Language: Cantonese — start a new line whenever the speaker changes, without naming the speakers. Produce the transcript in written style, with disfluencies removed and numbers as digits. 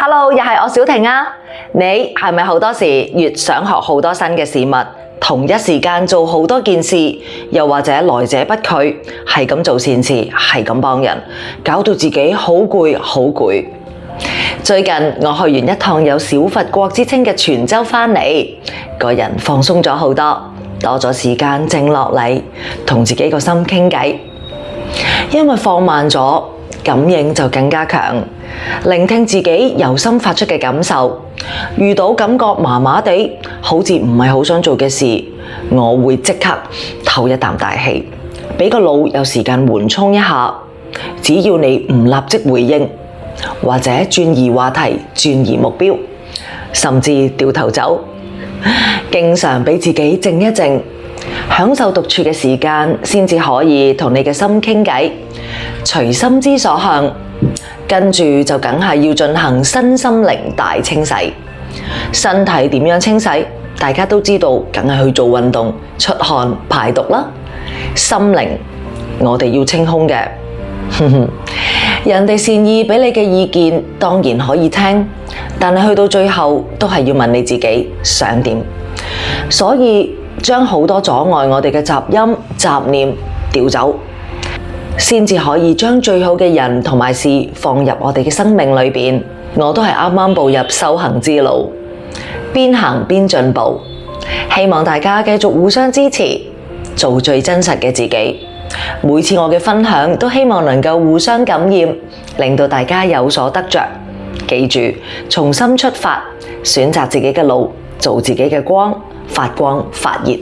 Hello，又係我小婷啊！你係咪好多時越想學好多新嘅事物，同一時間做好多件事，又或者來者不拒，係咁做善事，係咁幫人，搞到自己好攰好攰。最近我去完一趟有小佛國之稱嘅泉州返嚟，個人放鬆咗好多，多咗時間靜落嚟，同自己個心傾偈。因為放慢咗，感應就更加強，聆聽自己由心發出嘅感受。遇到感覺麻麻地，好似唔係好想做嘅事，我會即刻唞一啖大氣，俾個腦有時間緩衝一下。只要你唔立即回應，或者轉移話題、轉移目標，甚至掉頭走，經常俾自己靜一靜，享受獨處嘅時間，先至可以同你嘅心傾偈，隨心之所向。跟住就梗係要進行身心靈大清洗。身體點樣清洗？大家都知道，梗係去做運動、出汗、排毒啦。心靈，我哋要清空嘅。人哋善意俾你嘅意見，當然可以聽，但係去到最後都係要問你自己想點。所以將好多阻礙我哋嘅雜音、雜念調走，先至可以將最好嘅人同埋事放入我哋嘅生命裏邊。我都係啱啱步入修行之路，邊行邊進步。希望大家繼續互相支持，做最真實嘅自己。每次我嘅分享都希望能夠互相感染，令到大家有所得着。記住，從心出發，選擇自己嘅路，做自己嘅光，發光發熱。